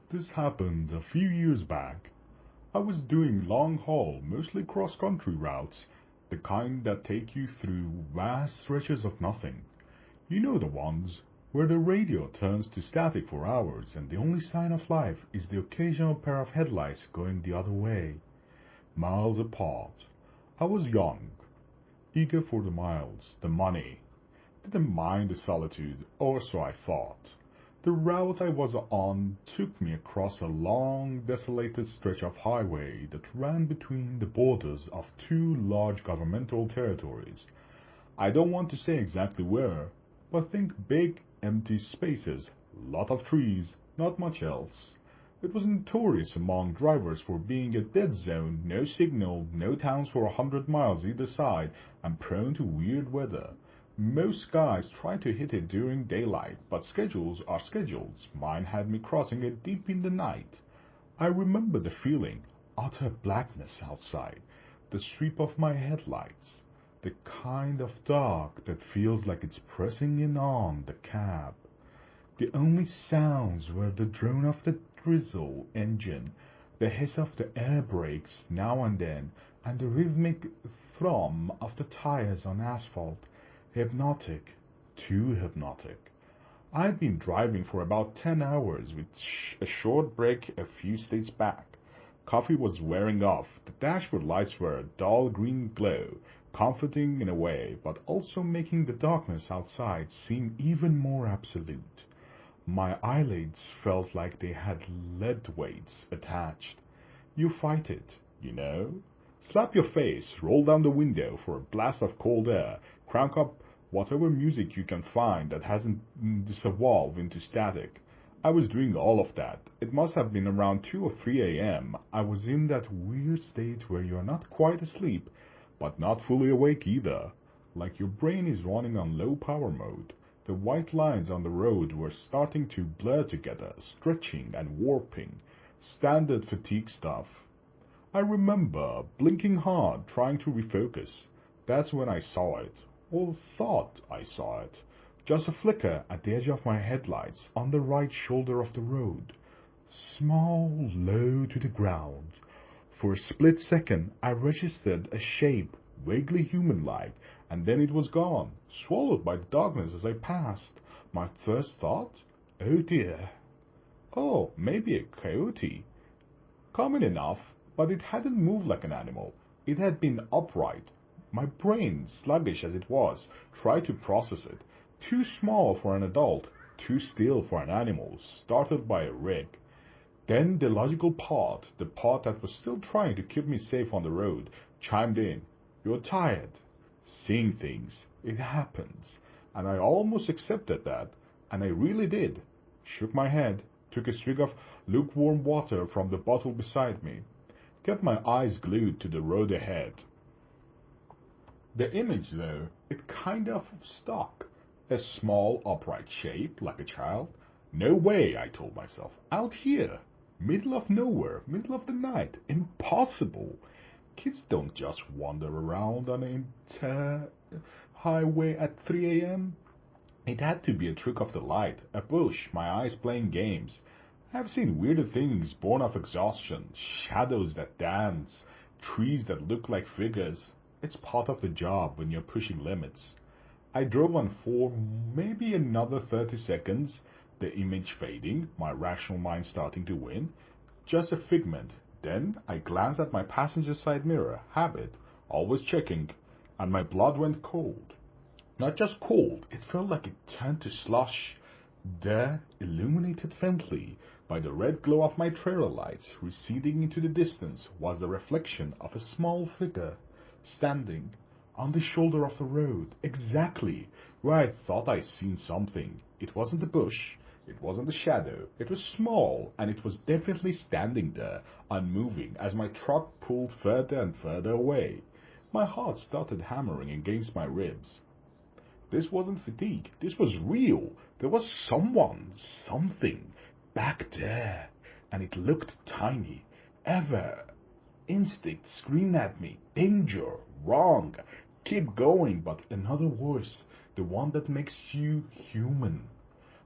This happened a few years back. I was doing long-haul, mostly cross-country routes, the kind that take you through vast stretches of nothing. You know the ones where the radio turns to static for hours and the only sign of life is the occasional pair of headlights going the other way. Miles apart. I was young, eager for the miles, the money. Didn't mind the solitude, or so I thought. The route I was on took me across a long, desolated stretch of highway that ran between the borders of two large governmental territories. I don't want to say exactly where, but think big, empty spaces, lot of trees, not much else. It was notorious among drivers for being a dead zone, no signal, no towns for 100 miles either side, and prone to weird weather. Most guys try to hit it during daylight, but schedules are schedules. Mine had me crossing it deep in the night. I remember the feeling, utter blackness outside, the sweep of my headlights, the kind of dark that feels like it's pressing in on the cab. The only sounds were the drone of the drizzle engine, the hiss of the air brakes now and then, and the rhythmic thrum of the tires on asphalt. Hypnotic, too hypnotic. I'd been driving for about 10 hours with a short break a few states back. Coffee was wearing off. The dashboard lights were a dull green glow, comforting in a way, but also making the darkness outside seem even more absolute. My eyelids felt like they had lead weights attached. You fight it, you know. Slap your face, roll down the window for a blast of cold air, crank up whatever music you can find that hasn't dissolved into static. I was doing all of that. It must have been around 2 or 3 a.m. I was in that weird state where you're not quite asleep, but not fully awake either. Like your brain is running on low power mode. The white lines on the road were starting to blur together, stretching and warping. Standard fatigue stuff. I remember blinking hard, trying to refocus. That's when I saw it, or thought I saw it. Just a flicker at the edge of my headlights on the right shoulder of the road. Small, low to the ground. For a split second, I registered a shape, vaguely human-like, and then it was gone, swallowed by the darkness as I passed. My first thought? Oh dear. Oh, maybe a coyote. Common enough, but it hadn't moved like an animal. It had been upright. My brain, sluggish as it was, tried to process it. Too small for an adult, too still for an animal, startled by a rig. Then the logical part, the part that was still trying to keep me safe on the road, chimed in. You're tired. Seeing things. It happens. And I almost accepted that, and I really did. Shook my head, took a swig of lukewarm water from the bottle beside me, kept my eyes glued to the road ahead. The image, though, it kind of stuck. A small, upright shape, like a child. No way, I told myself. Out here. Middle of nowhere, middle of the night. Impossible. Kids don't just wander around on an entire highway at 3 a.m. It had to be a trick of the light, a bush, my eyes playing games. I've seen weirder things born of exhaustion, shadows that dance, trees that look like figures. It's part of the job when you're pushing limits. I drove on for maybe another 30 seconds, the image fading, my rational mind starting to win. Just a figment. Then I glanced at my passenger side mirror, habit, always checking, and my blood went cold. Not just cold, it felt like it turned to slush. There, illuminated faintly by the red glow of my trailer lights receding into the distance, was the reflection of a small figure, standing on the shoulder of the road, exactly where I thought I'd seen something. It wasn't the bush, it wasn't the shadow, it was small, and it was definitely standing there, unmoving, as my truck pulled further and further away. My heart started hammering against my ribs. This wasn't fatigue, this was real. There was someone, something, back there, and it looked tiny. Ever instinct screamed at me, danger, wrong, keep going, but another voice, the one that makes you human,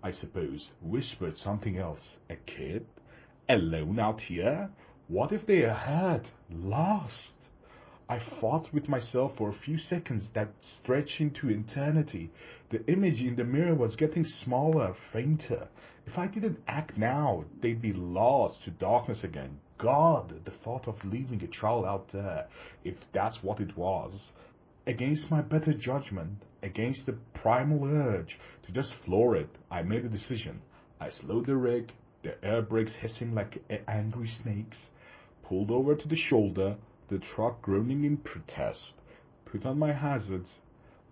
I suppose, whispered something else. A kid? Alone out here? What if they are hurt? Lost? I fought with myself for a few seconds that stretched into eternity. The image in the mirror was getting smaller, fainter. If I didn't act now, they'd be lost to darkness again. God, the thought of leaving a child out there, if that's what it was. Against my better judgment, against the primal urge to just floor it, I made a decision. I slowed the rig, the air brakes hissing like angry snakes, pulled over to the shoulder, the truck groaning in protest, put on my hazards,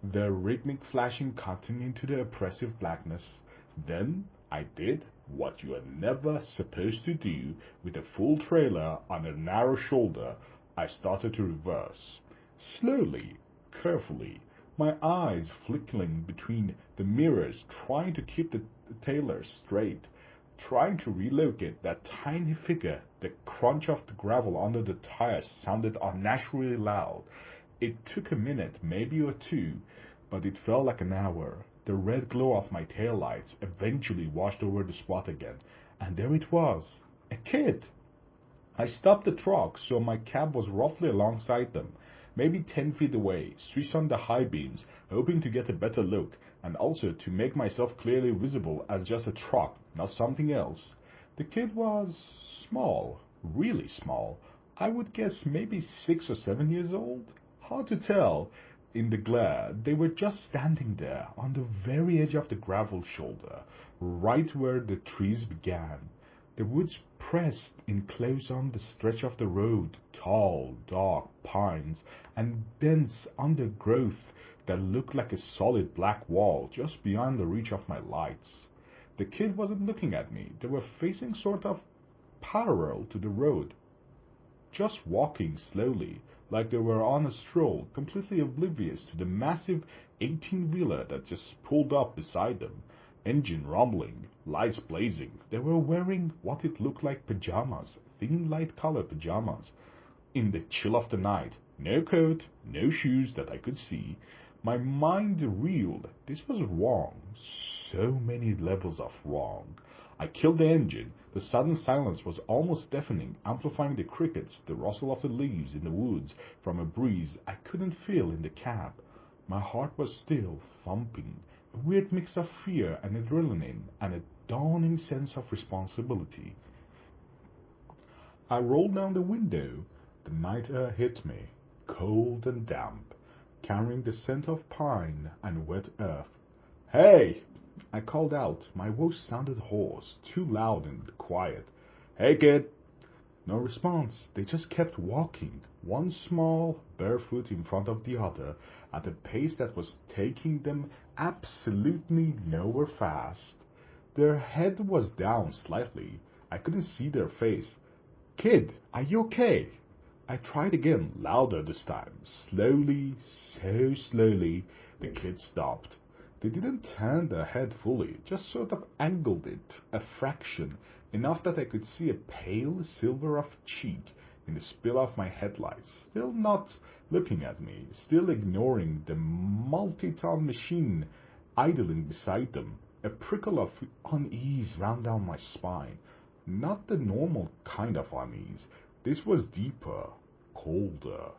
their rhythmic flashing cutting into the oppressive blackness. Then I did what you are never supposed to do with a full trailer on a narrow shoulder. I started to reverse. Slowly, carefully, my eyes flickering between the mirrors, trying to keep the trailer straight, trying to relocate that tiny figure. The crunch of the gravel under the tires sounded unnaturally loud. It took a minute, maybe or two, but it felt like an hour. The red glow of my taillights eventually washed over the spot again, and there it was, a kid. I stopped the truck so my cab was roughly alongside them, maybe 10 feet away, switched on the high beams, hoping to get a better look, and also to make myself clearly visible as just a truck, not something else. The kid was small, really small. I would guess maybe 6 or 7 years old. Hard to tell. In the glare, they were just standing there on the very edge of the gravel shoulder, right where the trees began. The woods pressed in close on the stretch of the road, tall, dark pines, and dense undergrowth that looked like a solid black wall just beyond the reach of my lights. The kid wasn't looking at me. They were facing sort of parallel to the road, just walking slowly, like they were on a stroll, completely oblivious to the massive 18-wheeler that just pulled up beside them. Engine rumbling, lights blazing. They were wearing what it looked like pajamas, thin light-colored pajamas. In the chill of the night, no coat, no shoes that I could see. My mind reeled. This was wrong. So many levels of wrong. I killed the engine. The sudden silence was almost deafening, amplifying the crickets, the rustle of the leaves in the woods from a breeze I couldn't feel in the cab. My heart was still thumping, a weird mix of fear and adrenaline, and a dawning sense of responsibility. I rolled down the window. The night air hit me, cold and damp, carrying the scent of pine and wet earth. "Hey!" I called out. My voice sounded hoarse, too loud and quiet. "Hey, kid!" No response. They just kept walking, one small, bare foot in front of the other, at a pace that was taking them absolutely nowhere fast. Their head was down slightly. I couldn't see their face. "Kid, are you okay?" I tried again, louder this time. Slowly, so slowly, the kid stopped. They didn't turn their head fully, just sort of angled it a fraction, enough that I could see a pale silver of cheek in the spill of my headlights, still not looking at me, still ignoring the multi-ton machine idling beside them. A prickle of unease ran down my spine. Not the normal kind of unease. This was deeper, colder.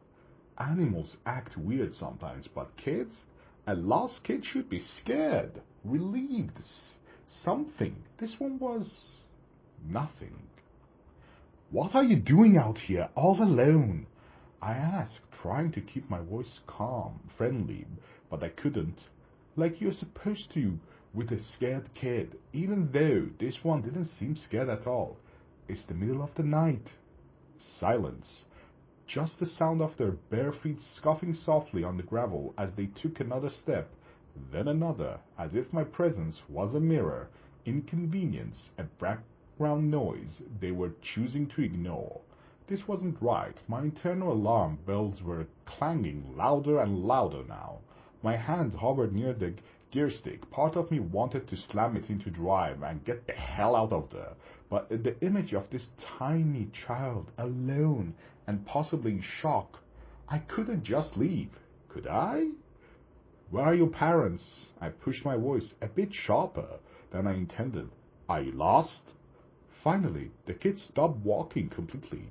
Animals act weird sometimes, but kids? A lost kid should be scared, relieved, something. This one was nothing. "What are you doing out here, all alone?" I asked, trying to keep my voice calm, friendly, but I couldn't. Like you're supposed to with a scared kid, even though this one didn't seem scared at all. "It's the middle of the night." Silence. Just the sound of their bare feet scuffing softly on the gravel as they took another step, then another, as if my presence was a mirror, inconvenience, a background noise they were choosing to ignore. This wasn't right. My internal alarm bells were clanging louder and louder now. My hand hovered near the gear stick. Part of me wanted to slam it into drive and get the hell out of there, but the image of this tiny child, alone and possibly in shock, I couldn't just leave, could I? "Where are your parents?" I pushed my voice a bit sharper than I intended. "Are you lost?" Finally, the kids stopped walking completely.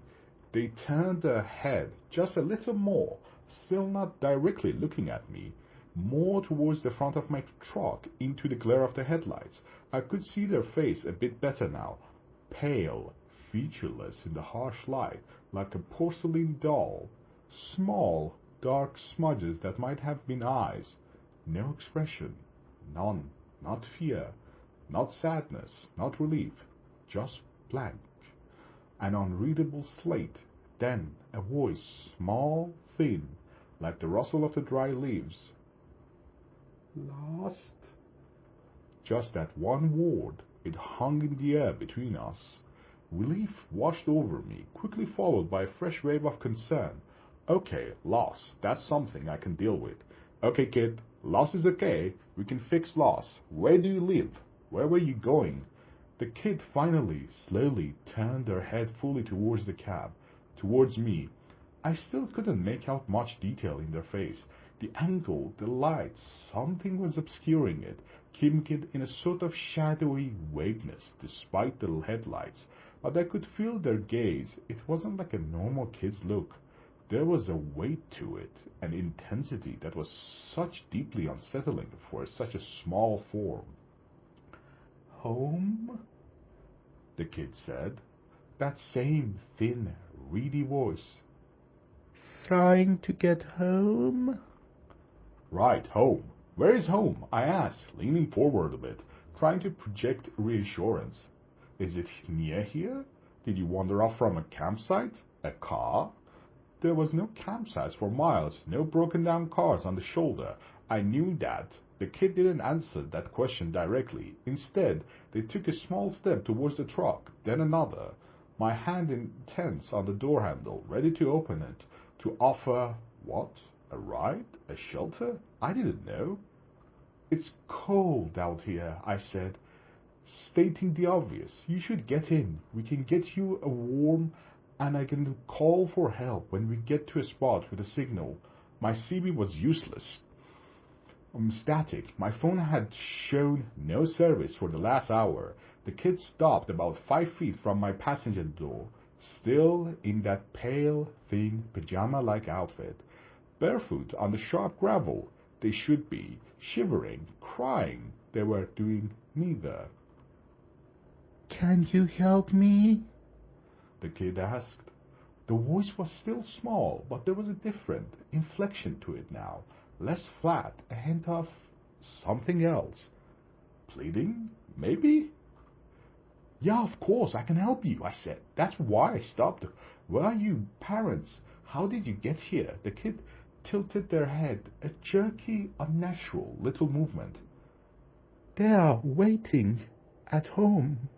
They turned their head just a little more, still not directly looking at me, more towards the front of my truck into the glare of the headlights. I could see their face a bit better now, pale, featureless in the harsh light, like a porcelain doll. Small, dark smudges that might have been eyes. No expression. None. Not fear. Not sadness. Not relief. Just blank. An unreadable slate. Then a voice, small, thin, like the rustle of the dry leaves. Lost? Just that one word. It hung in the air between us. Relief washed over me, quickly followed by a fresh wave of concern. Okay, loss. That's something I can deal with. Okay, kid. Loss is okay. We can fix loss. Where do you live? Where were you going? The kid finally, slowly turned their head fully towards the cab, towards me. I still couldn't make out much detail in their face. The angle, the lights, something was obscuring it, keeping it in a sort of shadowy vagueness, despite the headlights. But I could feel their gaze. It wasn't like a normal kid's look. There was a weight to it, an intensity that was such deeply unsettling for such a small form. Home? The kid said. That same thin, reedy voice. Trying to get home? Right, home. Where is home? I asked, leaning forward a bit, trying to project reassurance. Is it near here? Did you wander off from a campsite? A car? There was no campsite for miles, no broken down cars on the shoulder. I knew that. The kid didn't answer that question directly. Instead, they took a small step towards the truck, then another. My hand intense on the door handle, ready to open it, to offer, what? A ride? A shelter? I didn't know. It's cold out here, I said, stating the obvious. You should get in. We can get you a warm, and I can call for help when we get to a spot with a signal. My CB was useless. Static. My phone had shown no service for the last hour. The kid stopped about 5 feet from my passenger door, still in that pale, thin, pajama-like outfit. Barefoot on the sharp gravel. They should be, shivering, crying. They were doing neither. Can you help me? The kid asked. The voice was still small, but there was a different inflection to it now. Less flat, a hint of something else. Pleading? Maybe? Yeah, of course, I can help you, I said. That's why I stopped. Where are you parents? How did you get here? The kid tilted their head, a jerky, unnatural little movement. They are waiting at home.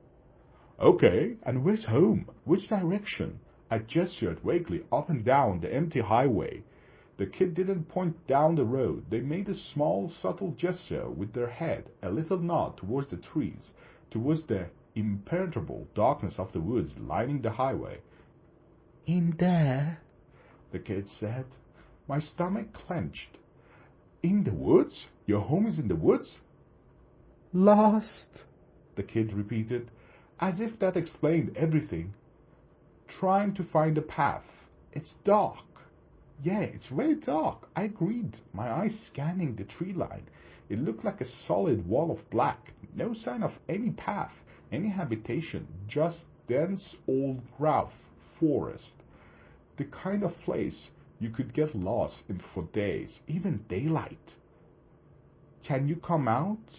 Okay, and where's home? Which direction? I gestured vaguely up and down the empty highway. The kid didn't point down the road. They made a small, subtle gesture with their head, a little nod towards the trees, towards the impenetrable darkness of the woods lining the highway. In there, the kid said. My stomach clenched. In the woods? Your home is in the woods? Lost, the kid repeated, as if that explained everything. Trying to find a path. It's dark. Yeah, it's very dark. I agreed, my eyes scanning the tree line. It looked like a solid wall of black. No sign of any path, any habitation, just dense old growth, forest. The kind of place you could get lost in for days, even daylight. Can you come out?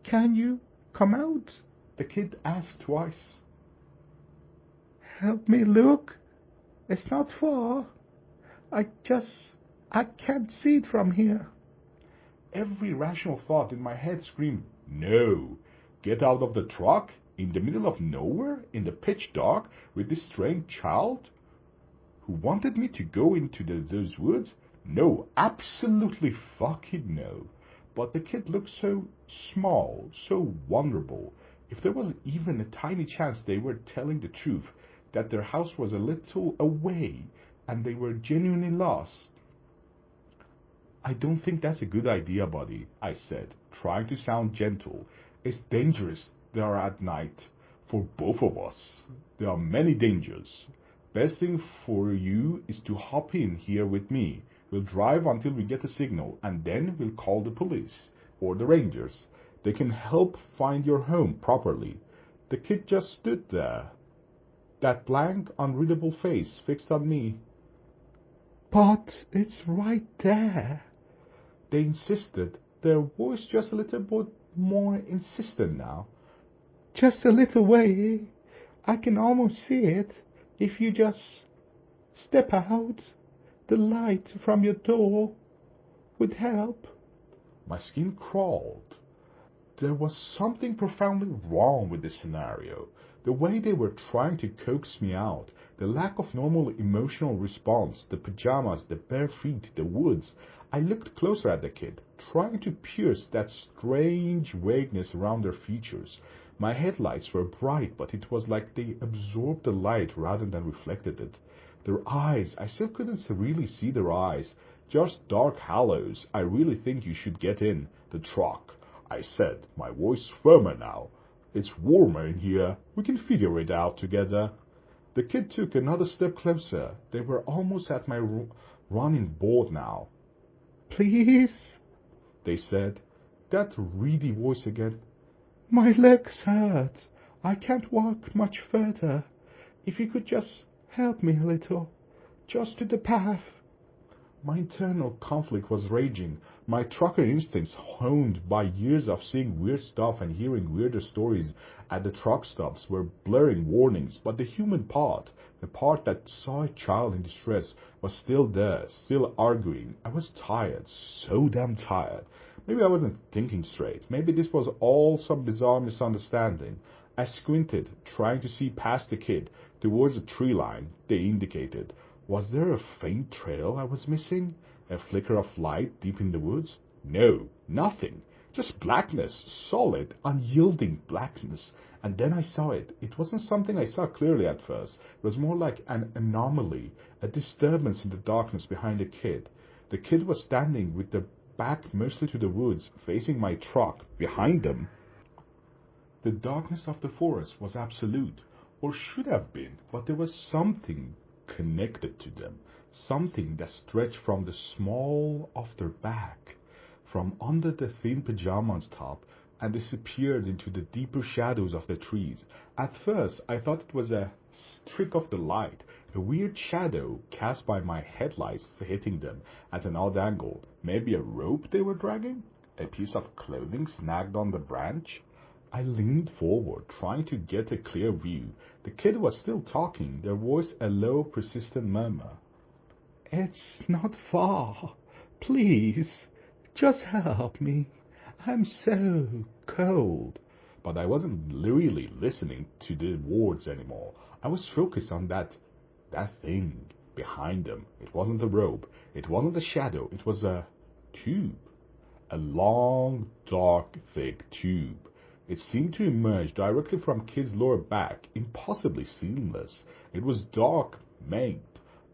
Can you come out? The kid asked twice. Help me look. It's not far. I can't see it from here. Every rational thought in my head screamed, no. Get out of the truck, in the middle of nowhere, in the pitch dark, with this strange child who wanted me to go into those woods? No, absolutely fucking no. But the kid looked so small, so vulnerable. If there was even a tiny chance they were telling the truth, that their house was a little away, and they were genuinely lost. I don't think that's a good idea, buddy, I said, trying to sound gentle. It's dangerous there at night. For both of us. There are many dangers. Best thing for you is to hop in here with me. We'll drive until we get a signal, and then we'll call the police or the rangers. They can help find your home properly. The kid just stood there, that blank, unreadable face fixed on me. But it's right there, they insisted, their voice just a little bit more insistent now. Just a little way. I can almost see it. If you just step out, the light from your door would help. My skin crawled. There was something profoundly wrong with this scenario. The way they were trying to coax me out, the lack of normal emotional response, the pajamas, the bare feet, the woods. I looked closer at the kid, trying to pierce that strange vagueness around their features. My headlights were bright, but it was like they absorbed the light rather than reflected it. Their eyes, I still couldn't really see their eyes, just dark hollows. I really think you should get in the truck, I said, my voice firmer now. It's warmer in here. We can figure it out together. The kid took another step closer. They were almost at my running board now. Please, they said, that reedy voice again. My legs hurt. I can't walk much further. If you could just help me a little, just to the path. My internal conflict was raging. My trucker instincts, honed by years of seeing weird stuff and hearing weirder stories at the truck stops, were blaring warnings, but the human part, the part that saw a child in distress, was still there, still arguing. I was tired, so damn tired. Maybe I wasn't thinking straight. Maybe this was all some bizarre misunderstanding. I squinted, trying to see past the kid, towards the tree line they indicated. Was there a faint trail I was missing? A flicker of light deep in the woods? No, nothing. Just blackness, solid, unyielding blackness. And then I saw it. It wasn't something I saw clearly at first. It was more like an anomaly, a disturbance in the darkness behind the kid. The kid was standing with their back mostly to the woods, facing my truck. Behind them, the darkness of the forest was absolute, or should have been, but there was something connected to them, something that stretched from the small of their back, from under the thin pajamas top, and disappeared into the deeper shadows of the trees. At first, I thought it was a streak of the light, a weird shadow cast by my headlights hitting them at an odd angle. Maybe a rope they were dragging? A piece of clothing snagged on the branch? I leaned forward, trying to get a clear view. The kid was still talking, their voice a low, persistent murmur. It's not far. Please, just help me. I'm so cold. But I wasn't really listening to the words anymore. I was focused on that thing behind them. It wasn't a rope. It wasn't a shadow. It was a tube. A long, dark, thick tube. It seemed to emerge directly from Kid's lower back, impossibly seamless. It was dark, made,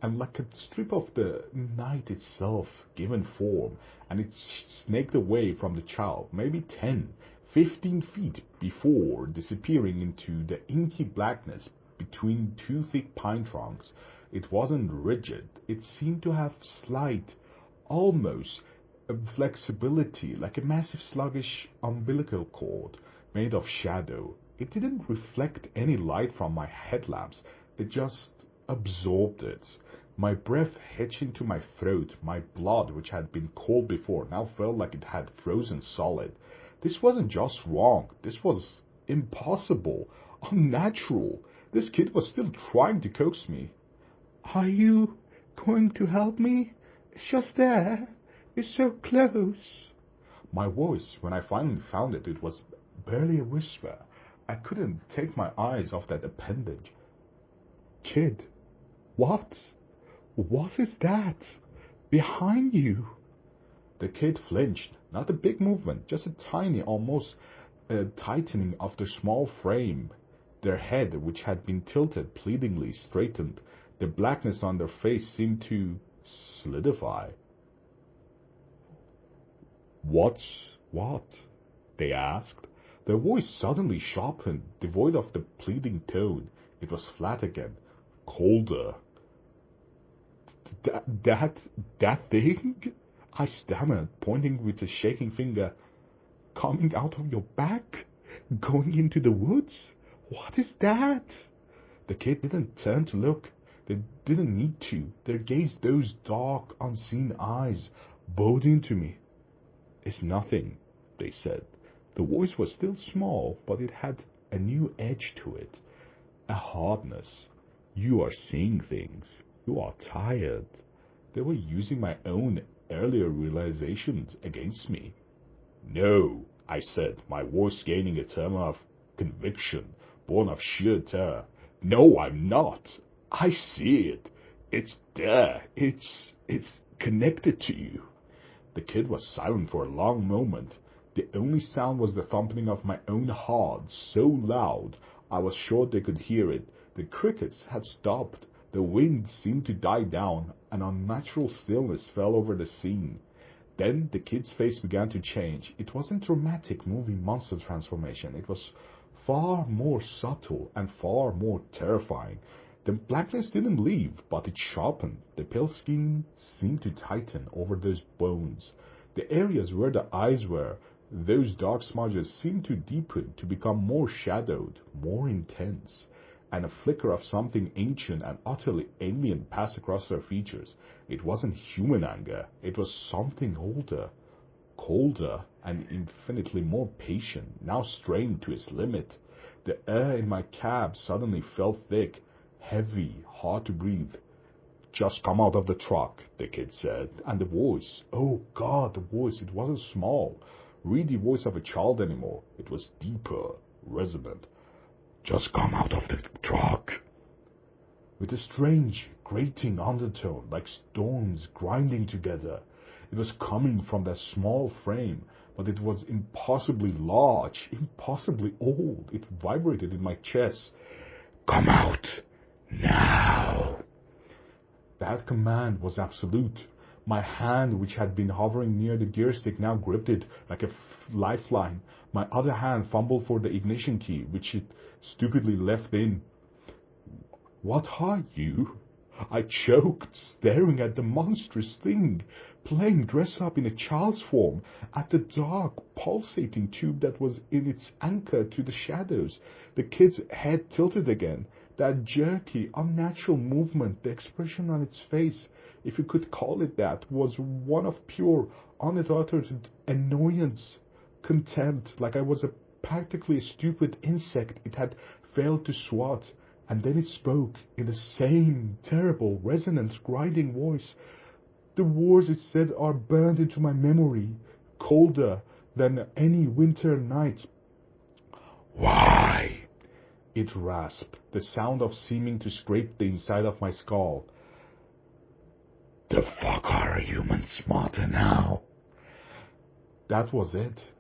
and like a strip of the night itself given form, and it snaked away from the child, maybe 10, 15 feet before disappearing into the inky blackness between two thick pine trunks. It wasn't rigid. It seemed to have slight, almost flexibility, like a massive sluggish umbilical cord made of shadow. It didn't reflect any light from my headlamps. It just absorbed it. My breath hitched into my throat. My blood, which had been cold before, now felt like it had frozen solid. This wasn't just wrong. This was impossible, unnatural. This kid was still trying to coax me. Are you going to help me? It's just there. It's so close. My voice, when I finally found it, it was barely a whisper. I couldn't take my eyes off that appendage. Kid, what? What is that? Behind you? The kid flinched. Not a big movement, just a tiny, almost tightening of the small frame. Their head, which had been tilted, pleadingly straightened. The blackness on their face seemed to solidify. What's what? They asked. The voice suddenly sharpened, devoid of the pleading tone. It was flat again. Colder. That thing? I stammered, pointing with a shaking finger. Coming out of your back? Going into the woods? What is that? The kid didn't turn to look. They didn't need to. Their gaze, those dark, unseen eyes, bowed into me. It's nothing, they said. The voice was still small, but it had a new edge to it. A hardness. You are seeing things. You are tired. They were using my own earlier realizations against me. No, I said, my voice gaining a tremor of conviction, born of sheer terror. No, I'm not. I see it. It's there. It's connected to you. The kid was silent for a long moment. The only sound was the thumping of my own heart, so loud I was sure they could hear it. The crickets had stopped. The wind seemed to die down. An unnatural stillness fell over the scene. Then the kid's face began to change. It wasn't dramatic moving monster transformation. It was far more subtle and far more terrifying. The blackness didn't leave, but it sharpened. The pale skin seemed to tighten over those bones. The areas where the eyes were, those dark smudges seemed to deepen, to become more shadowed, more intense. And a flicker of something ancient and utterly alien passed across their features. It wasn't human anger. It was something older, colder, and infinitely more patient, now strained to its limit. The air in my cab suddenly felt thick, heavy, hard to breathe. Just come out of the truck, the kid said. And the voice, oh God, the voice, it wasn't small, really the voice of a child anymore. It was deeper, resonant. Just come out of the truck. With a strange, grating undertone, like stones grinding together. It was coming from that small frame, but it was impossibly large, impossibly old. It vibrated in my chest. Come out, now. That command was absolute. My hand, which had been hovering near the gear stick, now gripped it like a lifeline. My other hand fumbled for the ignition key, which it stupidly left in. What are you? I choked, staring at the monstrous thing, playing dress-up in a child's form, at the dark, pulsating tube that was in its anchor to the shadows. The kid's head tilted again. That jerky, unnatural movement, the expression on its face, if you could call it that, was one of pure, unadulterated annoyance, contempt, like I was practically a stupid insect it had failed to swat. And then it spoke in the same terrible, resonant, grinding voice. The words it said are burned into my memory, colder than any winter night. Why? It rasped, the sound of seeming to scrape the inside of my skull. The fuck are humans smarter now? That was it.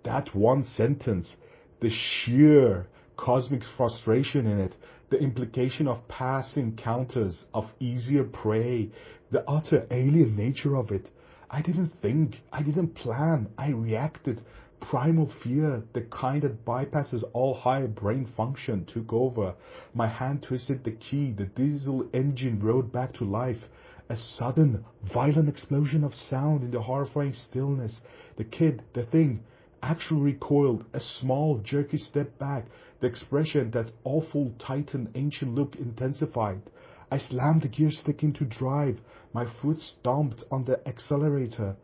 That one sentence, the sheer cosmic frustration in it, the implication of past encounters, of easier prey, the utter alien nature of it. I didn't think, I didn't plan, I reacted. Primal fear, the kind that bypasses all higher brain function, took over. My hand twisted the key, the diesel engine rode back to life. A sudden, violent explosion of sound in the horrifying stillness. The kid, the thing, actually recoiled, a small, jerky step back. The expression, that awful, titan, ancient look intensified. I slammed the gear stick into drive. My foot stomped on the accelerator.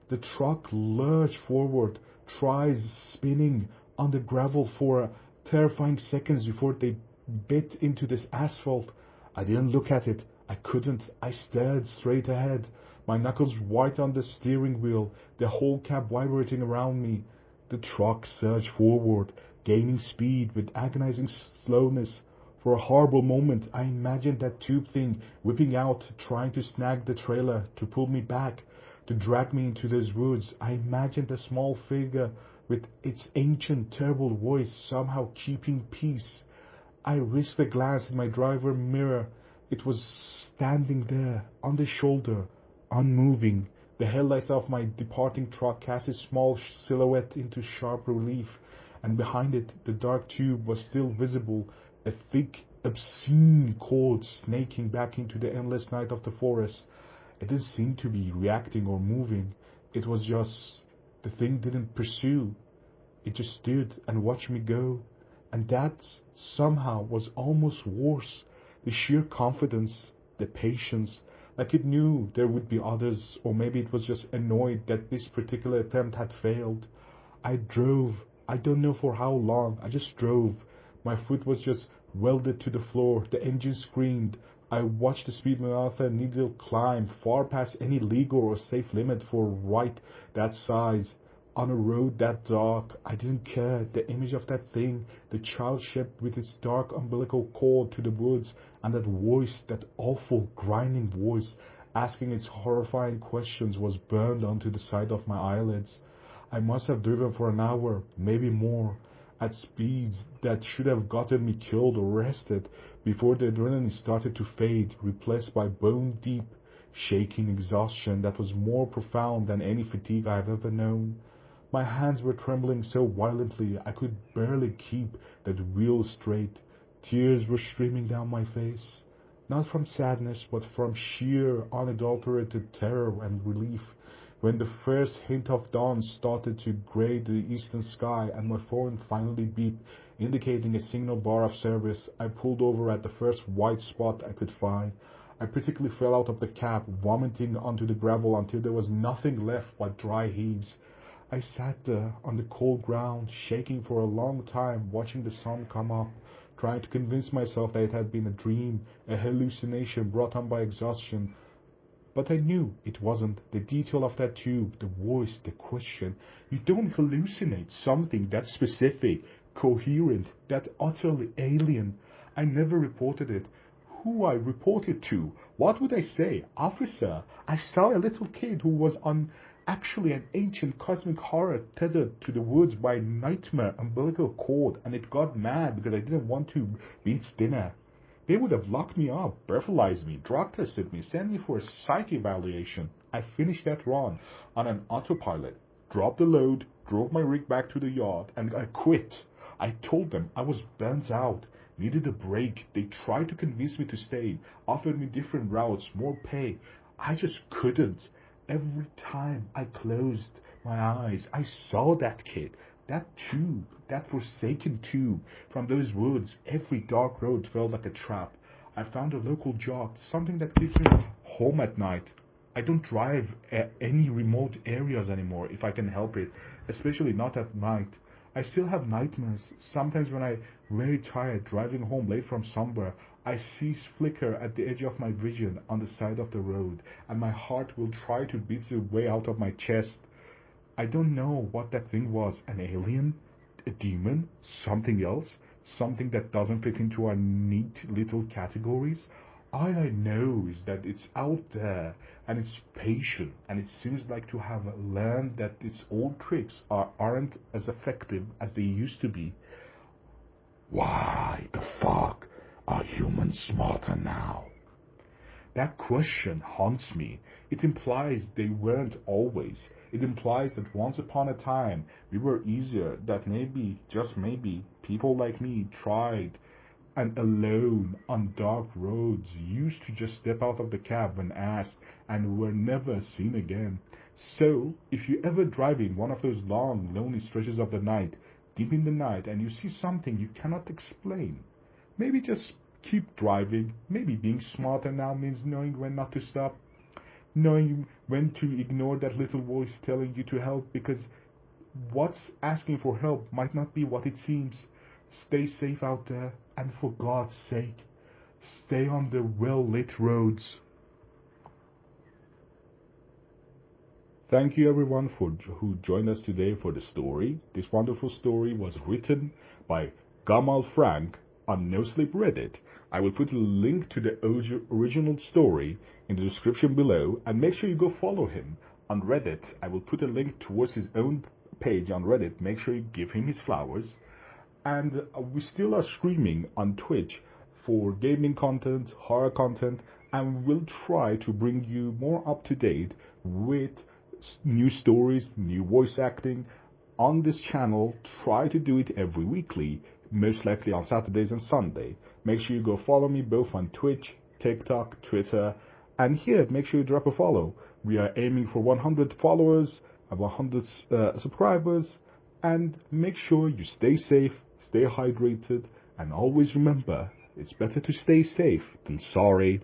The truck lurched forward, tires spinning on the gravel for terrifying seconds before they bit into this asphalt. I didn't look at it. I couldn't. I stared straight ahead, my knuckles white on the steering wheel, the whole cab vibrating around me. The truck surged forward, gaining speed with agonizing slowness. For a horrible moment, I imagined that tube thing whipping out, trying to snag the trailer, to pull me back, to drag me into those woods. I imagined a small figure with its ancient, terrible voice somehow keeping peace. I risked a glance in my driver mirror. It was standing there, on the shoulder, unmoving. The headlights of my departing truck cast its small silhouette into sharp relief. and behind it the dark tube was still visible, a thick, obscene cord snaking back into the endless night of the forest. It didn't seem to be reacting or moving. It was just... the thing didn't pursue. It just stood and watched me go. And that, somehow, was almost worse. The sheer confidence, the patience, like it knew there would be others, or maybe it was just annoyed that this particular attempt had failed. I drove. I don't know for how long. I just drove. My foot was just welded to the floor. The engine screamed. I watched the speedometer needle climb far past any legal or safe limit for a ride that size. On a road that dark, I didn't care. The image of that thing, the child ship with its dark umbilical cord to the woods, and that voice, that awful grinding voice, asking its horrifying questions, was burned onto the side of my eyelids. I must have driven for an hour, maybe more, at speeds that should have gotten me killed or arrested, before the adrenaline started to fade, replaced by bone-deep, shaking exhaustion that was more profound than any fatigue I have ever known. My hands were trembling so violently I could barely keep that wheel straight. Tears were streaming down my face, not from sadness, but from sheer, unadulterated terror and relief. When the first hint of dawn started to grey the eastern sky and my phone finally beeped, indicating a signal bar of service, I pulled over at the first white spot I could find. I practically fell out of the cab, vomiting onto the gravel until there was nothing left but dry heaves. I sat there on the cold ground, shaking for a long time, watching the sun come up, trying to convince myself that it had been a dream, a hallucination brought on by exhaustion. But I knew it wasn't. The detail of that tube, the voice, the question. You don't hallucinate something that specific, coherent, that utterly alien. I never reported it. Who I reported to? What would I say? Officer, I saw a little kid who was on actually an ancient cosmic horror tethered to the woods by a nightmare umbilical cord, and it got mad because I didn't want to be its dinner. They would have locked me up, breathalyzed me, drug tested me, sent me for a psych evaluation. I finished that run on an autopilot, dropped the load, drove my rig back to the yard, and I quit. I told them I was burnt out, needed a break. They tried to convince me to stay, offered me different routes, more pay. I just couldn't. Every time I closed my eyes, I saw that kid, that tube, that forsaken tube. From those woods, every dark road felt like a trap. I found a local job, something that keeps me home at night. I don't drive any remote areas anymore if I can help it, especially not at night. I still have nightmares. Sometimes when I'm very tired driving home late from somewhere, I see flicker at the edge of my vision on the side of the road, and my heart will try to beat its way out of my chest. I don't know what that thing was, an alien, a demon, something else, something that doesn't fit into our neat little categories. All I know is that it's out there, and it's patient, and it seems like to have learned that its old tricks aren't as effective as they used to be. Why the fuck are humans smarter now? That question haunts me. It implies they weren't always. It implies that once upon a time we were easier, that maybe, just maybe, people like me tried, and alone on dark roads used to just step out of the cab when asked and were never seen again. So, if you're ever driving one of those long, lonely stretches of the night, deep in the night, and you see something you cannot explain, maybe just keep driving. Maybe being smarter now means knowing when not to stop, knowing when to ignore that little voice telling you to help, because what's asking for help might not be what it seems. Stay safe out there, and for God's sake, stay on the well-lit roads. Thank you everyone who joined us today for the story. This wonderful story was written by gamalfrank on NoSleep Reddit. I will put a link to the original story in the description below, and make sure you go follow him on Reddit. I will put a link towards his own page on Reddit. Make sure you give him his flowers. And we still are streaming on Twitch for gaming content, horror content, and we'll try to bring you more up to date with new stories, new voice acting, on this channel, try to do it every weekly, most likely on Saturdays and Sunday. Make sure you go follow me both on Twitch, TikTok, Twitter, and here, make sure you drop a follow. We are aiming for 100 followers and 100 subscribers, and make sure you stay safe, stay hydrated, and always remember, it's better to stay safe than sorry.